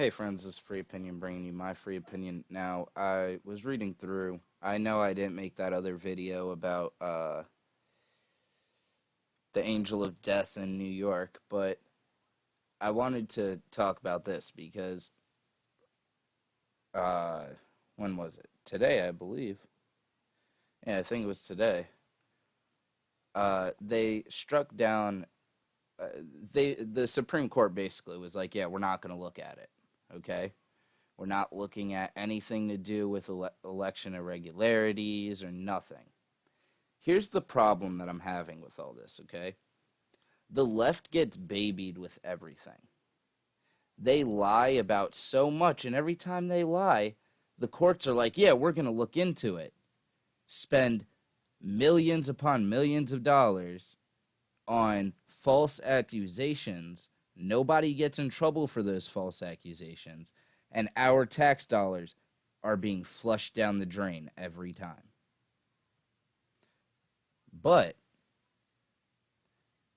Hey friends, this is Free Opinion bringing you my free opinion. Now, I was reading through. I know I didn't make that other video about the Angel of Death in New York, but I wanted to talk about this because uh, when was it? Today, I believe. Yeah, I think it was today. They struck down. Uh, the Supreme Court basically was like, yeah, we're not going to look at it. Okay. We're not looking at anything to do with election irregularities or nothing. Here's the problem that I'm having with all this, okay? The left gets babied with everything. They lie about so much, and every time they lie, the courts are like, yeah, we're going to look into it. Spend millions upon millions of dollars on false accusations. Nobody gets in trouble for those false accusations. And our tax dollars are being flushed down the drain every time. But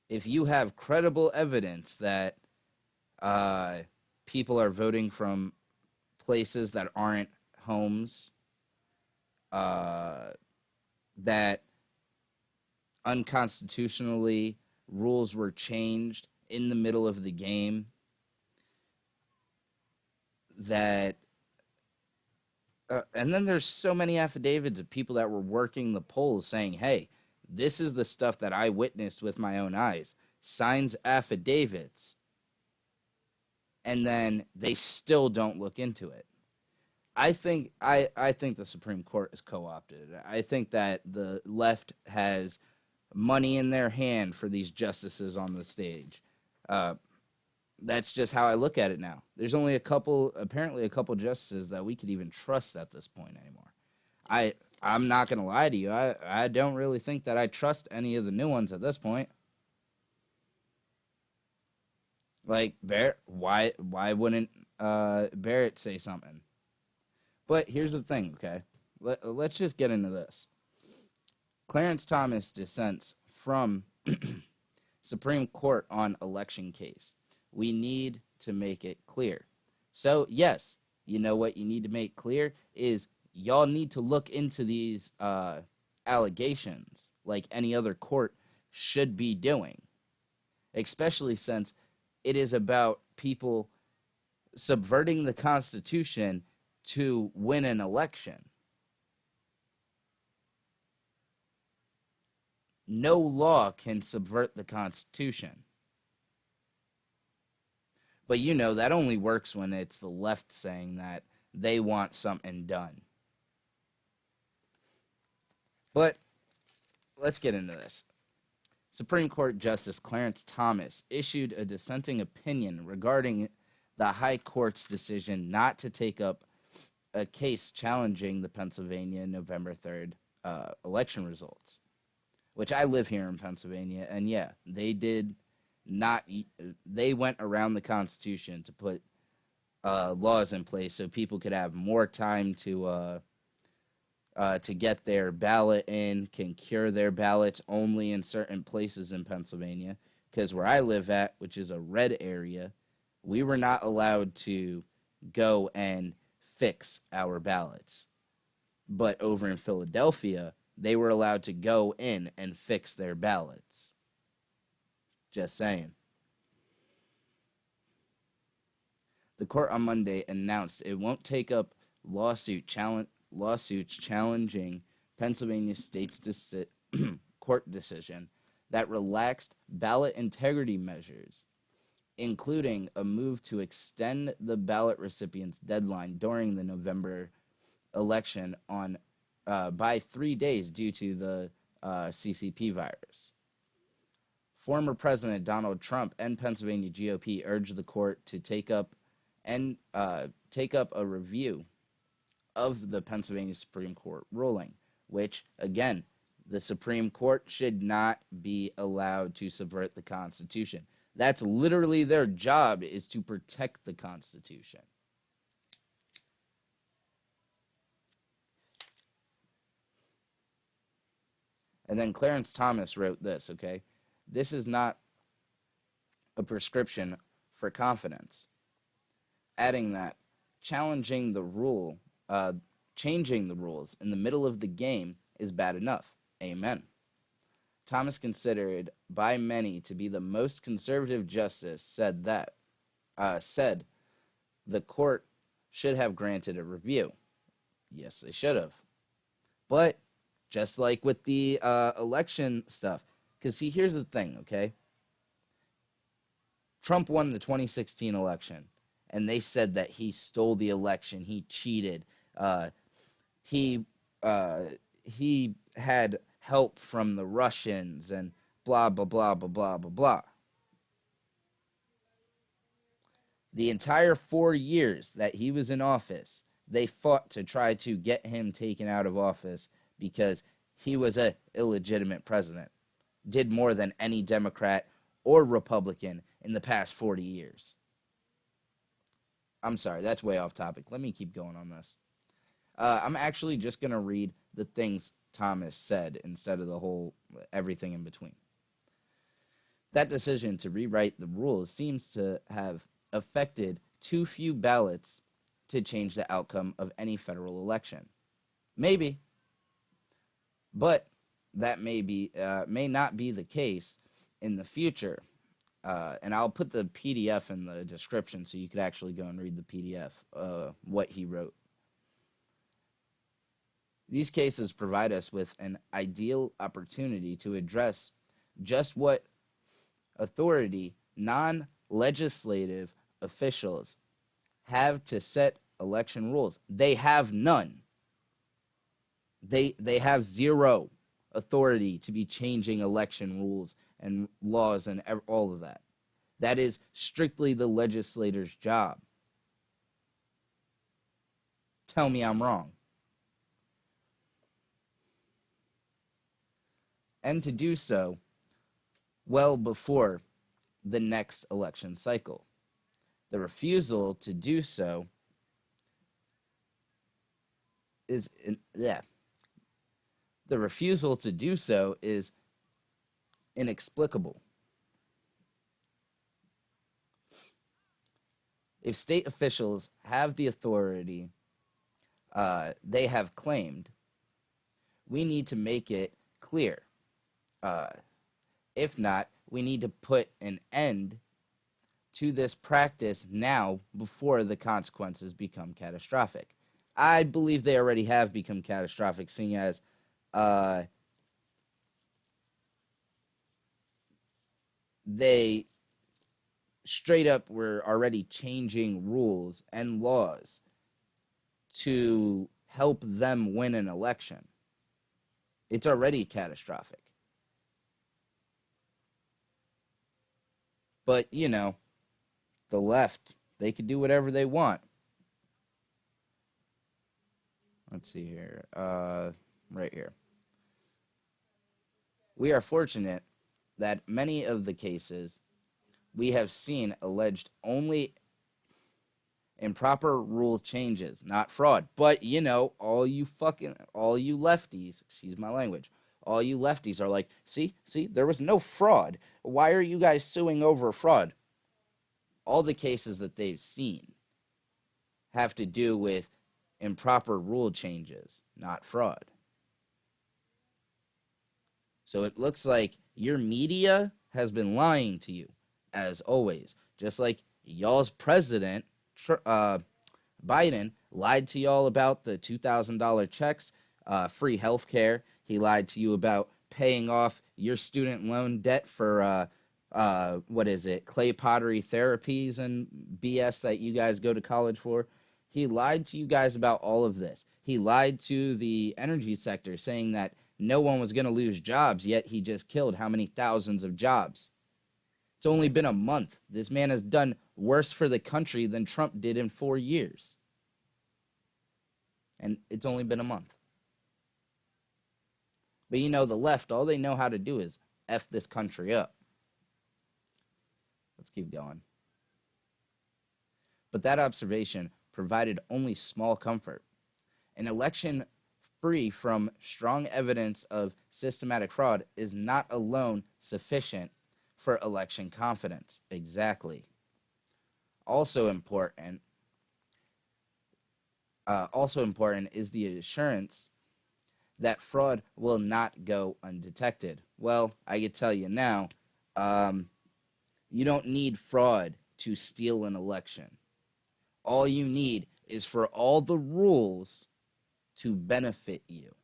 if you have credible evidence that people are voting from places that aren't homes, that unconstitutionally rules were changed in the middle of the game, that and then there's so many affidavits of people that were working the polls saying, hey, this is the stuff that I witnessed with my own eyes. Signs affidavits. And then they still don't look into it. I think the Supreme Court is co-opted. I think that the left has money in their hand for these justices on the stage. That's just how I look at it now. There's only apparently a couple justices that we could even trust at this point anymore. I'm not going to lie to you. I don't really think that I trust any of the new ones at this point. Like, Barrett, why wouldn't Barrett say something? But here's the thing, okay? Let's just get into this. Clarence Thomas Dissents from Supreme Court on election case. We need to make it clear. So, yes, you know what you need to make clear is y'all need to look into these allegations like any other court should be doing, especially since it is about people subverting the Constitution to win an election. No law can subvert the Constitution. But you know, that only works when it's the left saying that they want something done. But let's get into this. Supreme Court Justice Clarence Thomas issued a dissenting opinion regarding the High Court's decision not to take up a case challenging the Pennsylvania November 3rd election results, which I live here in Pennsylvania, and yeah, they went around the Constitution to put laws in place so people could have more time to get their ballot in, can cure their ballots only in certain places in Pennsylvania. Because where I live at, which is a red area, we were not allowed to go and fix our ballots. But over in Philadelphia, they were allowed to go in and fix their ballots. Just saying. The court on Monday announced it won't take up lawsuits challenging Pennsylvania state's court decision that relaxed ballot integrity measures, including a move to extend the ballot recipient's deadline during the November election by 3 days due to the CCP virus. Former President Donald Trump and Pennsylvania GOP urged the court to take up a review of the Pennsylvania Supreme Court ruling, which, again, the Supreme Court should not be allowed to subvert the Constitution. That's literally their job, is to protect the Constitution. And then Clarence Thomas wrote this, okay? This is not a prescription for confidence. adding that challenging the rule, changing the rules in the middle of the game is bad enough. Amen. Thomas, considered by many to be the most conservative justice, said the court should have granted a review. Yes, they should have. But just like with the election stuff, because see, here's the thing, okay? Trump won the 2016 election, and they said that he stole the election, he cheated, he had help from the Russians, and blah, blah, blah, blah, blah, blah, blah. The entire 4 years that he was in office, they fought to try to get him taken out of office because he was an illegitimate president. Did more than any Democrat or Republican in the past 40 years. I'm sorry, that's way off topic. Let me keep going on this. I'm actually just going to read the things Thomas said instead of the whole everything in between. That decision to rewrite the rules seems to have affected too few ballots to change the outcome of any federal election. Maybe, but that may not be the case in the future. And I'll put the PDF in the description so you could actually go and read the PDF, what he wrote. These cases provide us with an ideal opportunity to address just what authority non-legislative officials have to set election rules. They have none. They have zero authority to be changing election rules and laws and all of that. That is strictly the legislator's job. Tell me I'm wrong. And to do so well before the next election cycle. The refusal to do so is inexplicable. If state officials have the authority they have claimed, we need to make it clear. If not, we need to put an end to this practice now before the consequences become catastrophic. I believe they already have become catastrophic, seeing as they straight up were already changing rules and laws to help them win an election. It's already catastrophic. But, you know, the left, they could do whatever they want. Let's see here. Right here. We are fortunate that many of the cases we have seen alleged only improper rule changes, not fraud. But, you know, all you lefties, excuse my language, all you lefties are like, see, there was no fraud. Why are you guys suing over fraud? All the cases that they've seen have to do with improper rule changes, not fraud. So it looks like your media has been lying to you, as always. Just like y'all's president, Biden, lied to y'all about the $2,000 checks, free health care. He lied to you about paying off your student loan debt for, clay pottery therapies and BS that you guys go to college for. He lied to you guys about all of this. He lied to the energy sector, saying that no one was going to lose jobs, yet he just killed how many thousands of jobs? It's only been a month. This man has done worse for the country than Trump did in 4 years. And it's only been a month. But you know, the left, all they know how to do is F this country up. Let's keep going. But that observation provided only small comfort. An election free from strong evidence of systematic fraud is not alone sufficient for election confidence. Exactly. Also important, Also important is the assurance that fraud will not go undetected. Well, I can tell you now, you don't need fraud to steal an election. All you need is for all the rules to benefit you,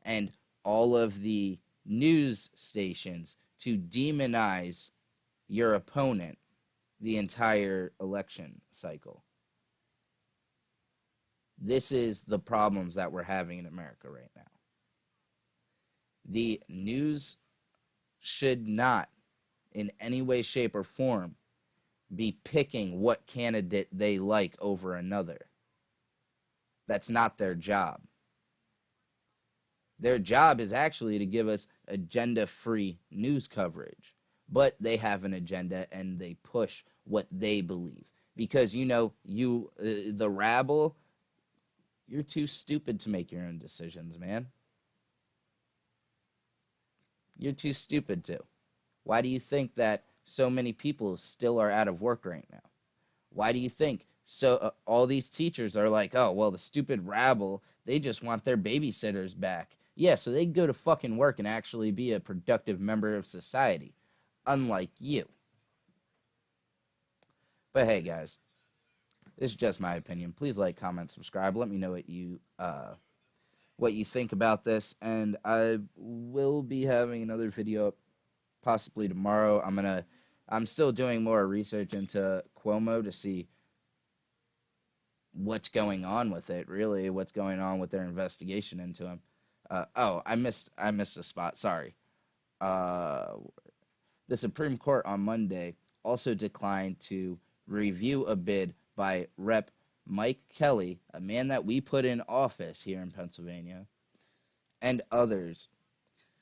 and all of the news stations to demonize your opponent the entire election cycle. This is the problems that we're having in America right now. The news should not, in any way, shape, or form, be picking what candidate they like over another. That's not their job. Their job is actually to give us agenda-free news coverage. But they have an agenda and they push what they believe. Because, the rabble, you're too stupid to make your own decisions, man. You're too stupid to. Why do you think that so many people still are out of work right now? Why do you think all these teachers are like, oh, well, the stupid rabble, they just want their babysitters back. Yeah, so they can go to fucking work and actually be a productive member of society, unlike you. But hey, guys, this is just my opinion. Please like, comment, subscribe. Let me know what you think about this, and I will be having another video up possibly tomorrow. I'm still doing more research into Cuomo to see what's going on with it, really, what's going on with their investigation into him. I missed a spot, sorry. The Supreme Court on Monday also declined to review a bid by Rep. Mike Kelly, a man that we put in office here in Pennsylvania, and others,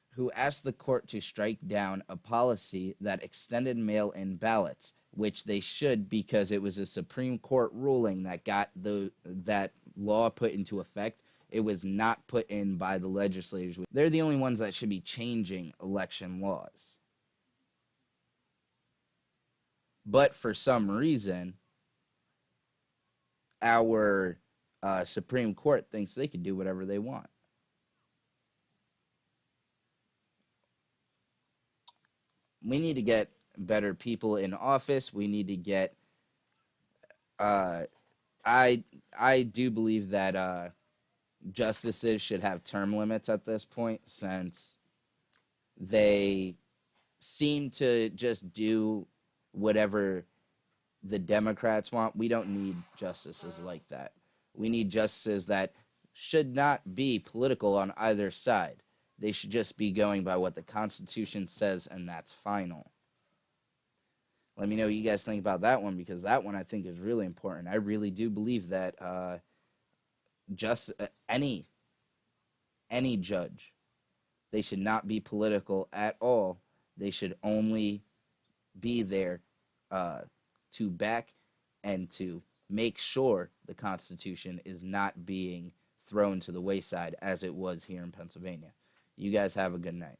who asked the court to strike down a policy that extended mail-in ballots, which they should because it was a Supreme Court ruling that got that law put into effect. It was not put in by the legislators. They're the only ones that should be changing election laws. But for some reason, our Supreme Court thinks they can do whatever they want. We need to get better people in office. We need to get I do believe that justices should have term limits at this point, since they seem to just do whatever the Democrats want. We don't need justices like that. We need justices that should not be political on either side. They should just be going by what the Constitution says, and that's final. Let me know what you guys think about that one, because that one I think is really important. I really do believe that any judge, they should not be political at all. They should only be there to back and to make sure the Constitution is not being thrown to the wayside as it was here in Pennsylvania. You guys have a good night.